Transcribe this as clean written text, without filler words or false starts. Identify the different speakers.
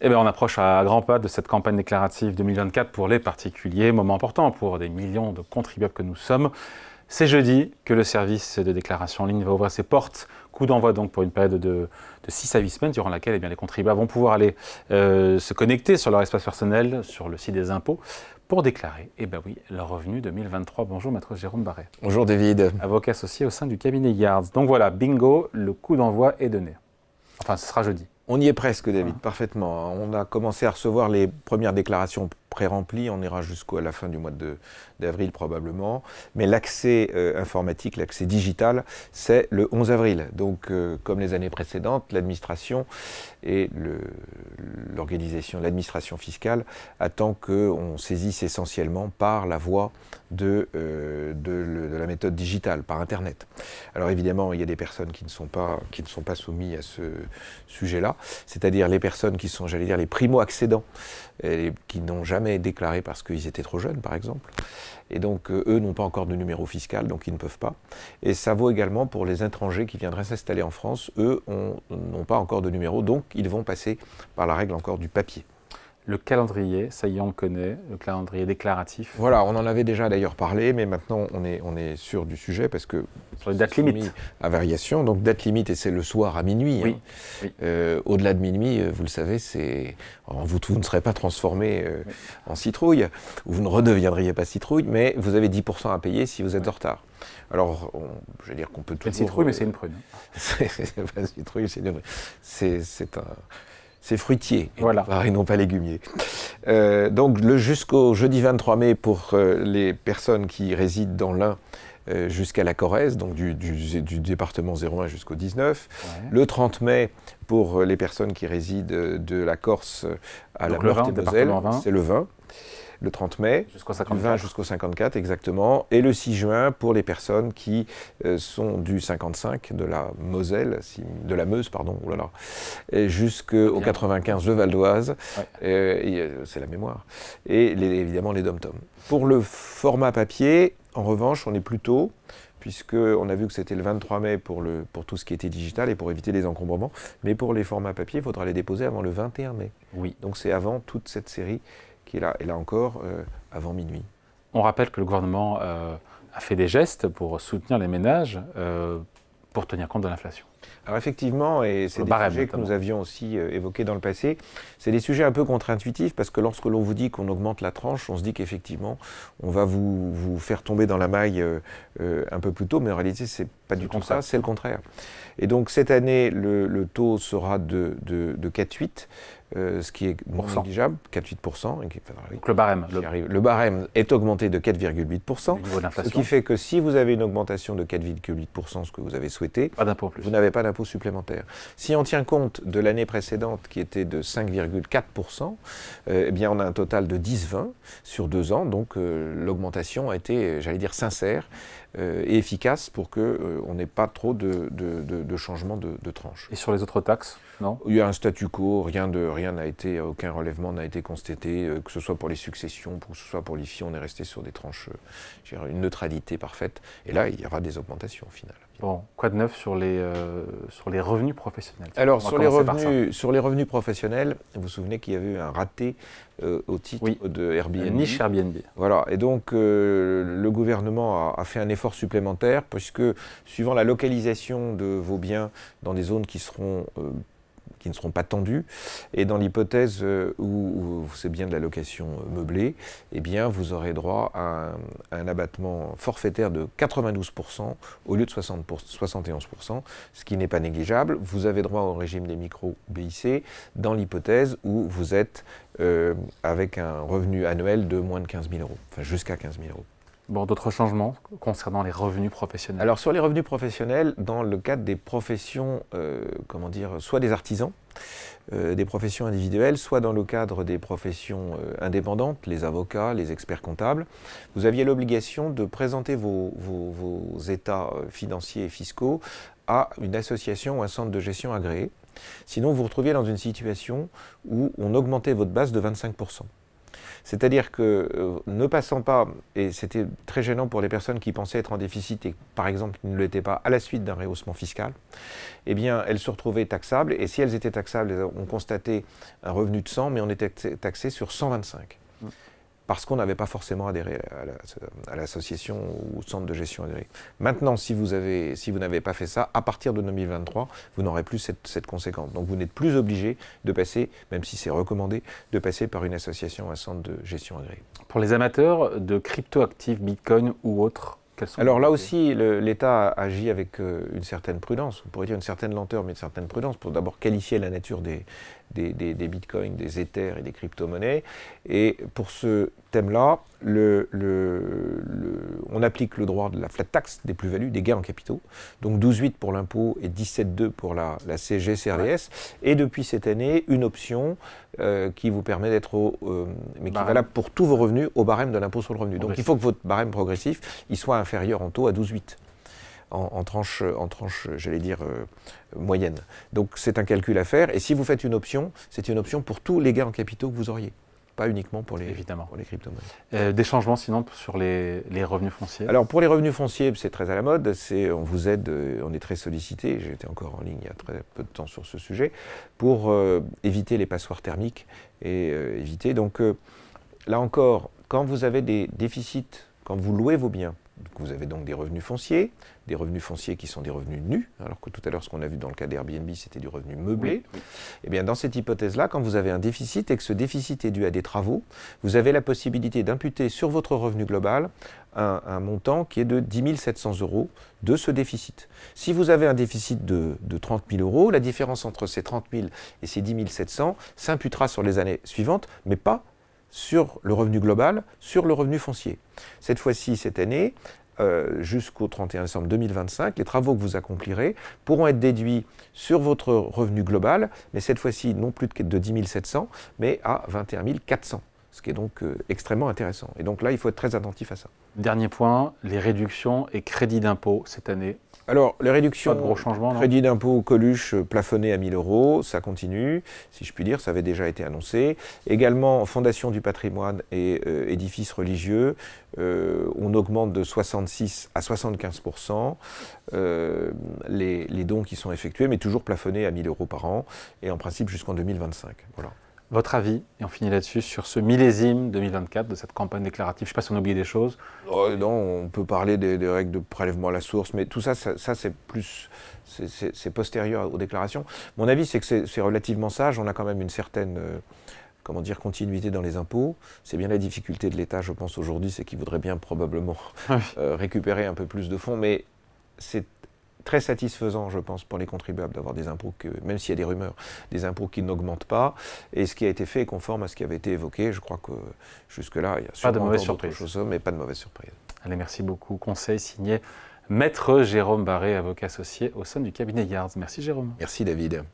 Speaker 1: Eh bien, on approche à grands pas de cette campagne déclarative 2024 pour les particuliers, moment important pour des millions de contribuables que nous sommes. C'est jeudi que le service de déclaration en ligne va ouvrir ses portes. Coup d'envoi donc pour une période de 6 à 8 semaines, durant laquelle les contribuables vont pouvoir aller se connecter sur leur espace personnel, sur le site des impôts, pour déclarer leur revenu 2023. Bonjour maître Jérôme Barret.
Speaker 2: Bonjour David.
Speaker 1: Avocat associé au sein du cabinet Yards. Donc voilà, bingo, le coup d'envoi est donné. Enfin, ce sera jeudi.
Speaker 2: On y est presque, David, parfaitement. On a commencé à recevoir les premières déclarations pré-remplies. On ira jusqu'à la fin du mois d'avril probablement. Mais l'accès informatique, l'accès digital, c'est le 11 avril. Donc, comme les années précédentes, l'administration et l'administration fiscale attend qu'on saisisse essentiellement par la voie de la méthode digitale, par Internet. Alors évidemment, il y a des personnes qui ne sont pas soumises à ce sujet-là, c'est-à-dire les personnes qui sont, j'allais dire, les primo-accédants, qui n'ont jamais déclaré parce qu'ils étaient trop jeunes, par exemple. Et donc, eux n'ont pas encore de numéro fiscal, donc ils ne peuvent pas. Et ça vaut également pour les étrangers qui viendraient s'installer en France. Eux n'ont pas encore de numéro, donc ils vont passer par la règle encore du papier.
Speaker 1: Le calendrier, ça y est, on le connaît, le calendrier déclaratif.
Speaker 2: Voilà, on en avait déjà d'ailleurs parlé, mais maintenant on est sûr du sujet parce que
Speaker 1: sur les dates limites
Speaker 2: à variation. Donc date limite, et c'est le soir à minuit.
Speaker 1: Oui.
Speaker 2: Hein. Oui. Au-delà de minuit, vous le savez, vous ne serez pas transformé en citrouille, ou vous ne redeviendriez pas citrouille, mais vous avez 10% à payer si vous êtes en retard. Alors, je vais dire qu'on peut toujours...
Speaker 1: C'est une citrouille, mais c'est une prune.
Speaker 2: C'est pas une citrouille, c'est fruitier,
Speaker 1: voilà.
Speaker 2: Et non pas légumier. Donc jusqu'au jeudi 23 mai pour les personnes qui résident dans l'Ain jusqu'à la Corrèze, donc du département 01 jusqu'au 19. Ouais. Le 30 mai pour les personnes qui résident de la Corse à
Speaker 1: donc
Speaker 2: la Meurthe-et-Moselle, c'est le 20. Le 30 mai,
Speaker 1: jusqu'au
Speaker 2: 20 jusqu'au 54 exactement, et le 6 juin pour les personnes qui sont du 55 de la Moselle, de la Meuse, pardon, jusqu'au 95 de Val d'Oise, c'est la mémoire, et évidemment les dom-tom. Pour le format papier, en revanche, on est plus tôt, puisqu'on a vu que c'était le 23 mai pour tout ce qui était digital et pour éviter les encombrements, mais pour les formats papier, il faudra les déposer avant le 21 mai.
Speaker 1: Oui.
Speaker 2: Donc c'est avant toute cette série qui est là, et là encore, avant minuit.
Speaker 1: On rappelle que le gouvernement a fait des gestes pour soutenir les ménages, pour tenir compte de l'inflation.
Speaker 2: Alors effectivement, et c'est des sujets que nous avions aussi évoqués dans le passé, c'est des sujets un peu contre-intuitifs, parce que lorsque l'on vous dit qu'on augmente la tranche, on se dit qu'effectivement, on va vous faire tomber dans la maille un peu plus tôt, mais en réalité, c'est pas du tout ça, c'est le contraire. Et donc cette année, le taux sera de 4,8%, ce qui est non négligeable, 4,8%.
Speaker 1: Donc le barème.
Speaker 2: Le barème est augmenté de 4,8%, ce qui fait que si vous avez une augmentation de 4,8%, ce que vous avez souhaité, vous n'avez pas d'impôt supplémentaire. Si on tient compte de l'année précédente qui était de 5,4%, eh bien on a un total de 10,20 sur 2 ans, donc l'augmentation a été, j'allais dire, sincère et efficace pour qu'on n'ait pas trop de changements de tranche.
Speaker 1: Et sur les autres taxes, non?
Speaker 2: Il y a un statu quo, aucun relèvement n'a été constaté, que ce soit pour les successions, que ce soit pour l'IFI, on est resté sur des tranches, une neutralité parfaite. Et là, il y aura des augmentations au final.
Speaker 1: Bon, quoi de neuf sur les revenus professionnels?
Speaker 2: Alors, sur les revenus professionnels, vous vous souvenez qu'il y avait eu un raté au titre de Airbnb.
Speaker 1: Une niche Airbnb.
Speaker 2: Voilà, et donc le gouvernement a fait un effort supplémentaire, puisque suivant la localisation de vos biens dans des zones qui ne seront pas tendues, et dans l'hypothèse où c'est bien de la location meublée, eh bien vous aurez droit à un abattement forfaitaire de 92% au lieu de 71%, ce qui n'est pas négligeable. Vous avez droit au régime des micro-BIC dans l'hypothèse où vous êtes avec un revenu annuel de moins de 15 000 euros, enfin jusqu'à 15 000 euros.
Speaker 1: Bon, d'autres changements concernant les revenus professionnels?
Speaker 2: Alors sur les revenus professionnels, dans le cadre des professions, soit des artisans, des professions individuelles, soit dans le cadre des professions indépendantes, les avocats, les experts comptables, vous aviez l'obligation de présenter vos états financiers et fiscaux à une association ou un centre de gestion agréé. Sinon, vous vous retrouviez dans une situation où on augmentait votre base de 25%. C'est-à-dire que ne passant pas, et c'était très gênant pour les personnes qui pensaient être en déficit et par exemple qui ne l'étaient pas à la suite d'un rehaussement fiscal, eh bien elles se retrouvaient taxables, et si elles étaient taxables, on constatait un revenu de 100, mais on était taxé sur 125. Parce qu'on n'avait pas forcément adhéré à l'association ou au centre de gestion adhéré. Maintenant, si vous n'avez pas fait ça, à partir de 2023, vous n'aurez plus cette conséquence. Donc vous n'êtes plus obligé de passer, même si c'est recommandé, de passer par une association, un centre de gestion agréé.
Speaker 1: Pour les amateurs de crypto-actifs, Bitcoin ou autres, quels sont
Speaker 2: alors là aussi, l'État agit avec une certaine prudence, on pourrait dire une certaine lenteur, mais une certaine prudence, pour d'abord qualifier la nature des bitcoins, des Ethers et des crypto-monnaies. Et pour ce thème-là, on applique le droit de la flat tax des plus-values, des gains en capitaux, donc 12,8 pour l'impôt et 17,2 pour la CSG-CRDS. Ouais. Et depuis cette année, une option qui vous permet d'être, mais qui est valable pour tous vos revenus, au barème de l'impôt sur le revenu. Donc il faut que votre barème progressif il soit inférieur en taux à 12,8. En tranche, j'allais dire, moyenne. Donc c'est un calcul à faire. Et si vous faites une option, c'est une option pour tous les gains en capitaux que vous auriez. Pas uniquement pour les crypto-monnaies.
Speaker 1: Des changements sinon sur les revenus fonciers?
Speaker 2: Alors pour les revenus fonciers, c'est très à la mode. On vous aide, on est très sollicité. J'étais encore en ligne il y a très peu de temps sur ce sujet, pour éviter les passoires thermiques et éviter. Donc là encore, quand vous avez des déficits, quand vous louez vos biens, vous avez donc des revenus fonciers qui sont des revenus nus, alors que tout à l'heure, ce qu'on a vu dans le cas d'Airbnb, c'était du revenu meublé. Oui. Eh bien, dans cette hypothèse-là, quand vous avez un déficit et que ce déficit est dû à des travaux, vous avez la possibilité d'imputer sur votre revenu global un montant qui est de 10 700 € de ce déficit. Si vous avez un déficit de 30 000 €, la différence entre ces 30 000 et ces 10 700 s'imputera sur les années suivantes, mais pas sur le revenu global, sur le revenu foncier. Cette fois-ci, cette année, jusqu'au 31 décembre 2025, les travaux que vous accomplirez pourront être déduits sur votre revenu global, mais cette fois-ci non plus de 10 700, mais à 21 400, ce qui est donc extrêmement intéressant. Et donc là, il faut être très attentif à ça.
Speaker 1: Dernier point, les réductions et crédits d'impôt cette année.
Speaker 2: Alors, les réductions,
Speaker 1: pas de gros changements,
Speaker 2: crédit d'impôt Coluche plafonné à 1 000 €, ça continue, si je puis dire, ça avait déjà été annoncé. Également, fondation du patrimoine et édifices religieux, on augmente de 66 à 75% les dons qui sont effectués, mais toujours plafonnés à 1 000 € par an, et en principe jusqu'en 2025. Voilà.
Speaker 1: Votre avis, et on finit là-dessus, sur ce millésime 2024 de cette campagne déclarative? Je ne sais pas si on a oublié des choses.
Speaker 2: Non, on peut parler des règles de prélèvement à la source, mais tout ça, c'est plus, c'est postérieur aux déclarations. Mon avis, c'est que c'est relativement sage. On a quand même une certaine, comment dire, continuité dans les impôts. C'est bien la difficulté de l'État, je pense, aujourd'hui, c'est qu'il voudrait bien probablement récupérer un peu plus de fonds, mais c'est très satisfaisant, je pense, pour les contribuables d'avoir des impôts, même s'il y a des rumeurs, des impôts qui n'augmentent pas. Et ce qui a été fait est conforme à ce qui avait été évoqué. Je crois que jusque-là, il y a sûrement
Speaker 1: pas de mauvaise surprise,
Speaker 2: mais pas de mauvaise surprise.
Speaker 1: Allez, merci beaucoup. Conseil signé Maître Jérôme Barré, avocat associé au sein du cabinet Yards. Merci Jérôme.
Speaker 2: Merci David.